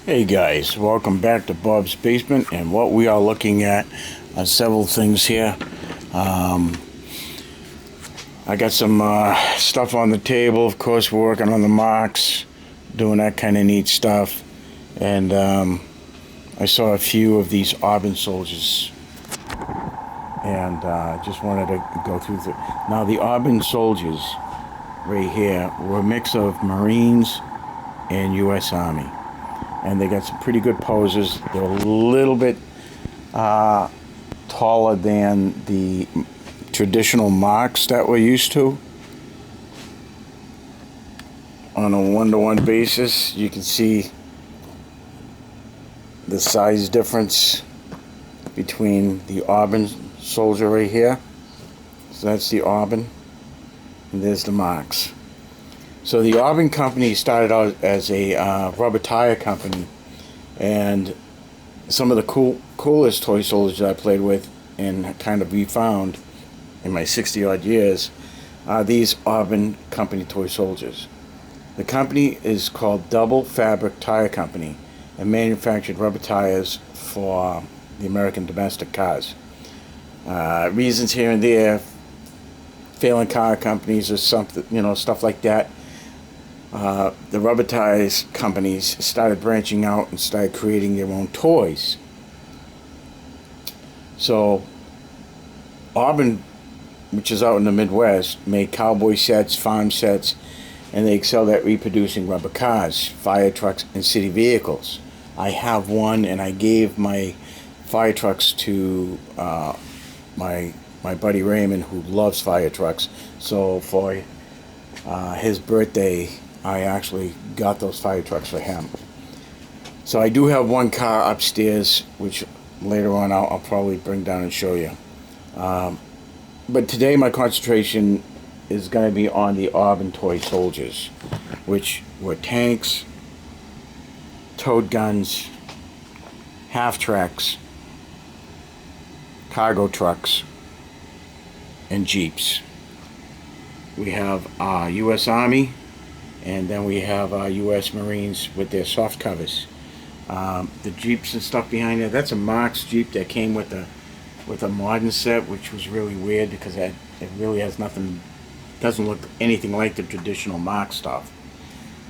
Hey guys, welcome back to Bob's Basement, and what we are looking at are several things here. I got some stuff on the table. Of course, we're working on the marks, doing that kind of neat stuff. And I saw a few of these Auburn Soldiers, and just wanted to go through the. Now, the Auburn Soldiers right here were a mix of Marines and U.S. Army. And they got some pretty good poses. They're a little bit taller than the traditional marks that we're used to. On a one-to-one basis, you can see the size difference between the Auburn Soldier right here. So that's the Auburn, and there's the marks. So the Auburn company started out as a rubber tire company, and some of the coolest toy soldiers I played with and kind of refound in my 60-odd years are these Auburn company toy soldiers. The company is called Double Fabric Tire Company and manufactured rubber tires for the American domestic cars. Reasons here and there, failing car companies or something, stuff like that. The rubber tires companies started branching out and started creating their own toys. So Auburn, which is out in the Midwest, made cowboy sets, farm sets, and they excelled at reproducing rubber cars, fire trucks, and city vehicles. I have one, and I gave my fire trucks to my buddy Raymond, who loves fire trucks. So for his birthday, I actually got those fire trucks for him. So I do have one car upstairs, which later on I'll probably bring down and show you. But today my concentration is going to be on the Auburn Toy Soldiers, which were tanks, towed guns, half-tracks, cargo trucks, and Jeeps. We have U.S. Army, and then we have U.S. Marines with their soft covers. The Jeeps and stuff behind there, that's a Marks Jeep that came with a modern set, which was really weird because it really has nothing, doesn't look anything like the traditional Mark stuff.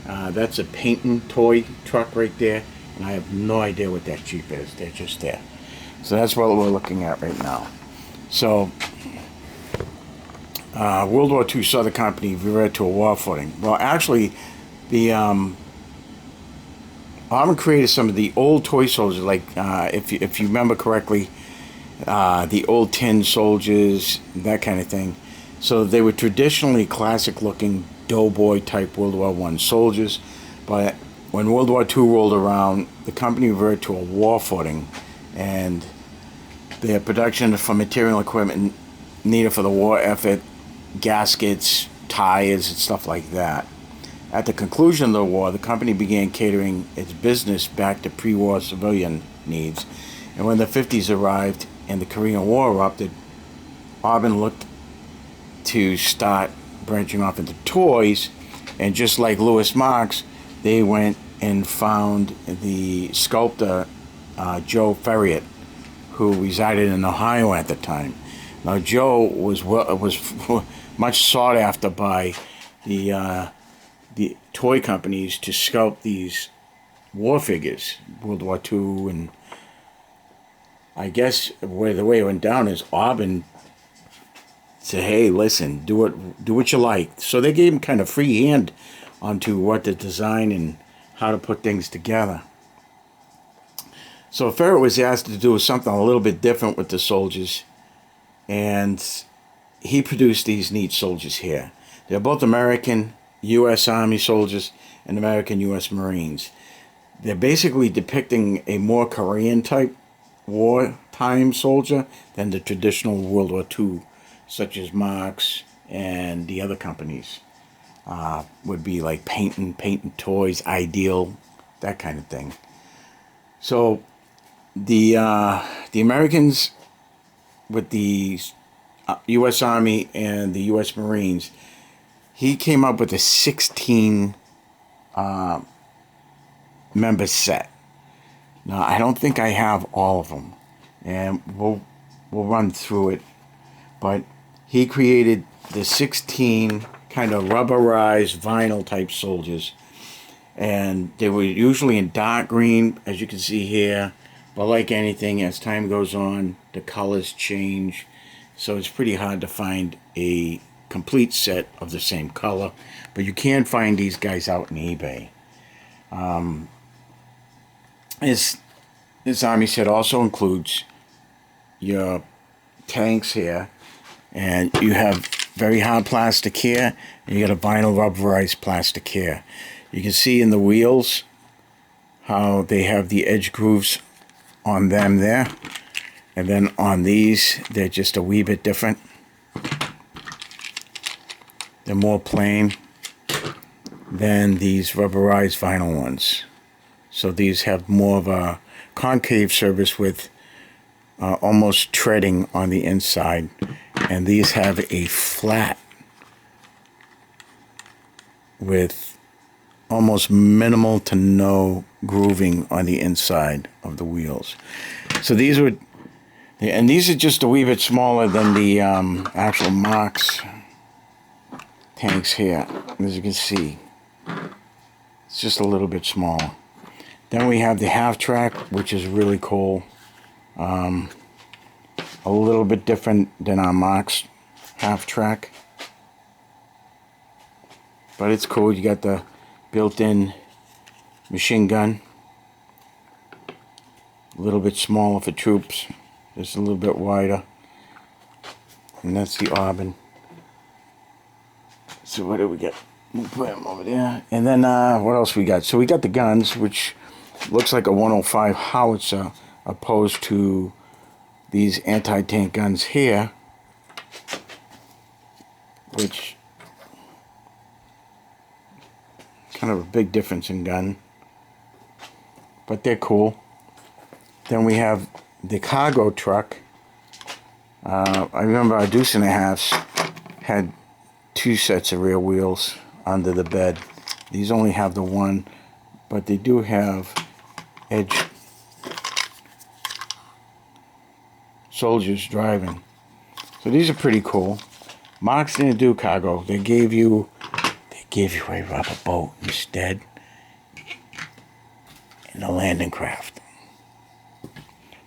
That's a painting toy truck right there, and I have no idea what that Jeep is. They're just there. So that's what we're looking at right now. So World War II saw the company revert to a war footing. Well, actually, the Auburn created some of the old toy soldiers, like if you remember correctly, the old tin soldiers, that kind of thing. So they were traditionally classic-looking doughboy type World War I soldiers, but when World War II rolled around, the company reverted to a war footing, and their production for material equipment needed for the war effort, gaskets, tires, and stuff like that. At the conclusion of the war, the company began catering its business back to pre-war civilian needs. And when the 50s arrived and the Korean War erupted, Auburn looked to start branching off into toys. And just like Louis Marks, they went and found the sculptor Joe Ferriet, who resided in Ohio at the time. Now, Joe was much sought after by the toy companies to sculpt these war figures, World War II, and I guess the way it went down is Auburn said, "Hey, listen, do what you like." So they gave him kind of free hand onto what to design and how to put things together. So Ferret was asked to do something a little bit different with the soldiers, and he produced these neat soldiers here. They're both American U.S. Army soldiers and American U.S. Marines. They're basically depicting a more Korean type wartime soldier than the traditional World War II, such as Marks and the other companies. Would be like painting toys, Ideal, that kind of thing. So the Americans with the U.S. Army and the U.S. Marines, he came up with a 16 member set. Now, I don't think I have all of them, and we'll run through it. But he created the 16 kind of rubberized vinyl type soldiers, and they were usually in dark green, as you can see here. But like anything, as time goes on, the colors change, so it's pretty hard to find a complete set of the same color. But you can find these guys out on eBay. This army set also includes your tanks here, and you have very hard plastic here, and you got a vinyl rubberized plastic here. You can see in the wheels how they have the edge grooves on them there, and then on these they're just a wee bit different. They're more plain than these rubberized vinyl ones. So these have more of a concave surface with almost treading on the inside, and these have a flat with almost minimal to no grooving on the inside of the wheels. So these would, and these are just a wee bit smaller than the actual Marks tanks here. As you can see, it's just a little bit smaller. Then we have the half track, which is really cool. A little bit different than our Marks half track, but it's cool. You got the built-in machine gun, a little bit smaller for troops, just a little bit wider, and that's the Auburn. So what do we get? We'll put them over there. And then what else we got? So we got the guns, which looks like a 105 howitzer, opposed to these anti-tank guns here, which kind of a big difference in gun, but they're cool. Then we have the cargo truck. I remember our Deuce and a Halfs had 2 sets of rear wheels under the bed. These only have the one, but they do have edge soldiers driving. So these are pretty cool. Marks didn't do cargo. They gave you a rubber boat instead, and a landing craft.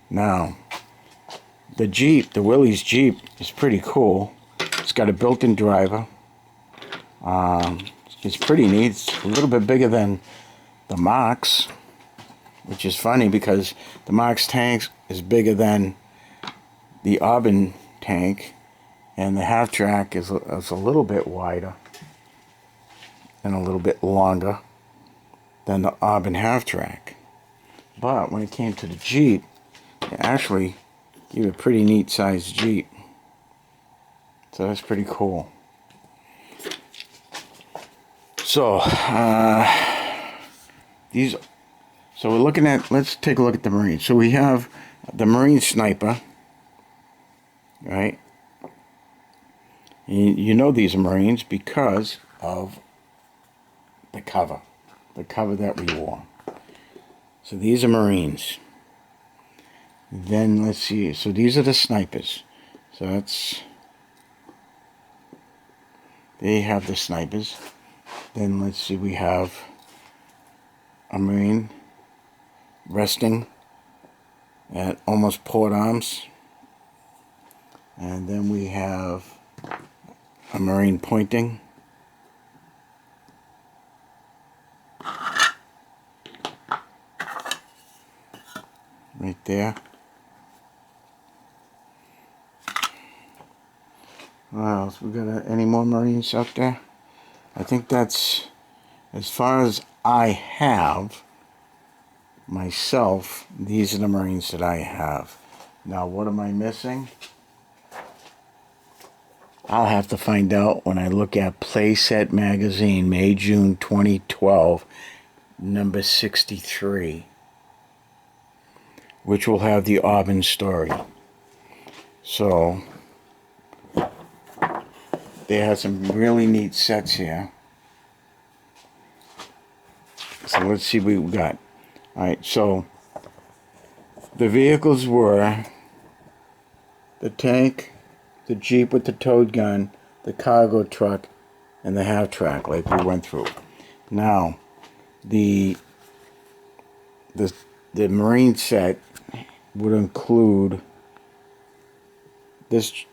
Now, the Jeep, the Willys Jeep, is pretty cool. It's got a built-in driver. It's pretty neat. It's a little bit bigger than the Marks, which is funny because the Marks tank is bigger than the Auburn tank, and the half track is a little bit wider and a little bit longer than the Auburn half track. But when it came to the Jeep, they actually gave a pretty neat sized Jeep. So that's pretty cool. So so we're looking at, let's take a look at the Marines. So we have the Marine Sniper, right? You know these are Marines because of the cover that we wore. So these are Marines. Then let's see, so these are the snipers. So they have the snipers. Then let's see, we have a Marine resting at almost port arms. And then we have a Marine pointing. Right there. What else? We got any more Marines out there? I think that's as far as I have myself. These are the Marines that I have. Now, what am I missing? I'll have to find out when I look at Playset Magazine May, June 2012, number 63, which will have the Auburn story. So they have some really neat sets here. So let's see what we got. Alright, so The vehicles were the tank, the Jeep with the towed gun, the cargo truck, and the half-track like we went through. Now, the Marine set would include this.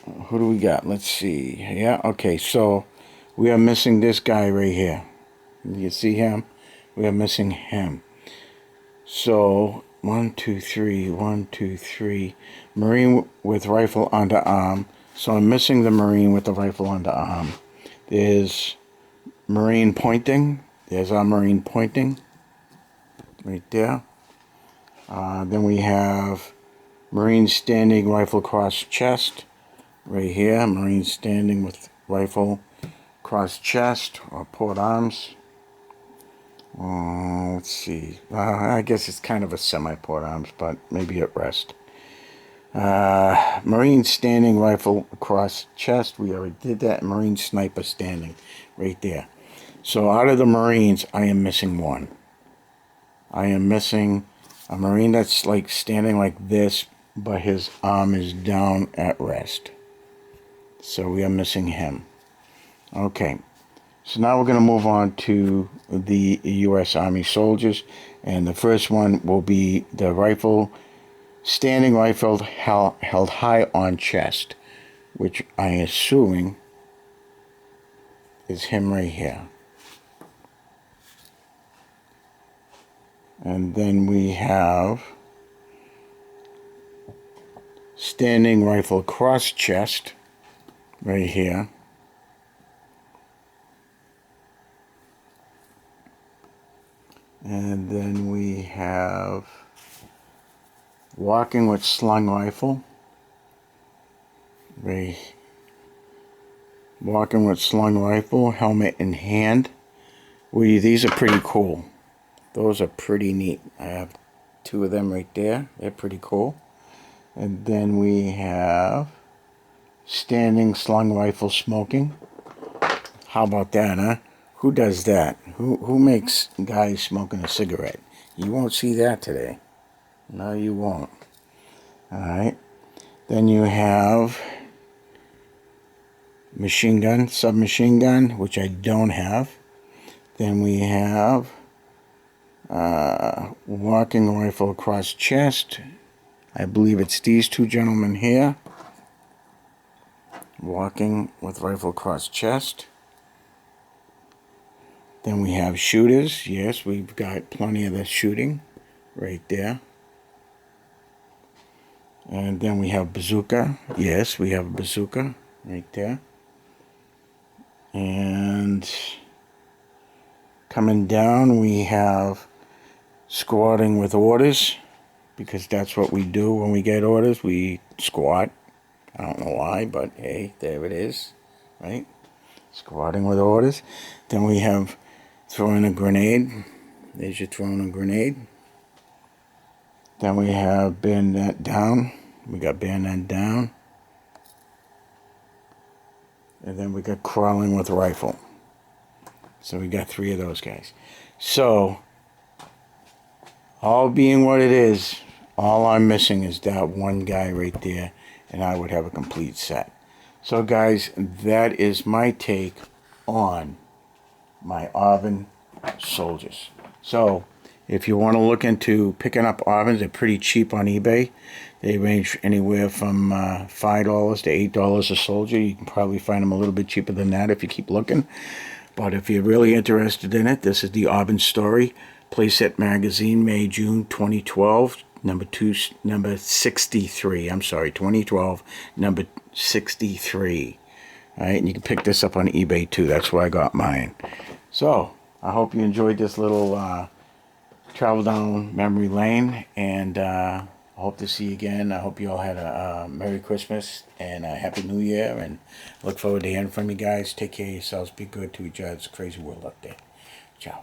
Who do we got? Let's see. Yeah, okay, so we are missing this guy right here. You see him? We are missing him. So, 1, 2, 3, 1, 2, 3. Marine with rifle underarm. So I'm missing the Marine with the rifle underarm. There's Marine pointing. There's our Marine pointing. Right there. Then we have Marine standing, rifle across chest. Right here. Marine standing with rifle across chest or port arms. Let's see. I guess it's kind of a semi-port arms, but maybe at rest. Marine standing, rifle across chest. We already did that. Marine sniper standing right there. So out of the Marines, I am missing one. I am missing a Marine that's like standing like this, but his arm is down at rest. So we are missing him. Okay. So now we're going to move on to the U.S. Army soldiers. And the first one will be the rifle, standing rifle held high on chest, which I am assuming is him right here. And then we have standing rifle across chest right here. And then we have walking with slung rifle. Walking with slung rifle, helmet in hand. These are pretty cool. Those are pretty neat. I have two of them right there. They're pretty cool. And then we have standing slung rifle smoking. How about that, huh? Who does that? Who makes guys smoking a cigarette? You won't see that today. No, you won't. Alright. Then you have machine gun, submachine gun, which I don't have. Then we have walking rifle across chest. I believe it's these two gentlemen here. Walking with rifle across chest. Then we have shooters. Yes, we've got plenty of the shooting right there. And then we have bazooka. Yes, we have a bazooka right there. And coming down, we have squatting with orders, because that's what we do when we get orders. We squat. I don't know why, but hey, there it is, right? Squatting with orders. Then we have throwing a grenade. There's your throwing a grenade. Then we have bayonet down. We got bayonet down. And then we got crawling with rifle. So we got three of those guys. So, all being what it is, all I'm missing is that one guy right there, and I would have a complete set. So guys, that is my take on my Auburn soldiers. So, if you want to look into picking up Auburn's, they're pretty cheap on eBay. They range anywhere from $5 to $8 a soldier. You can probably find them a little bit cheaper than that if you keep looking. But if you're really interested in it, this is the Auburn story. Playset Magazine May, June 2012. Number 63. I'm sorry, 2012, number 63. All right, and you can pick this up on eBay too. That's where I got mine. So, I hope you enjoyed this little travel down memory lane, and I hope to see you again. I hope you all had a Merry Christmas and a Happy New Year, and look forward to hearing from you guys. Take care of yourselves. Be good to each other. It's a crazy world out there. Ciao.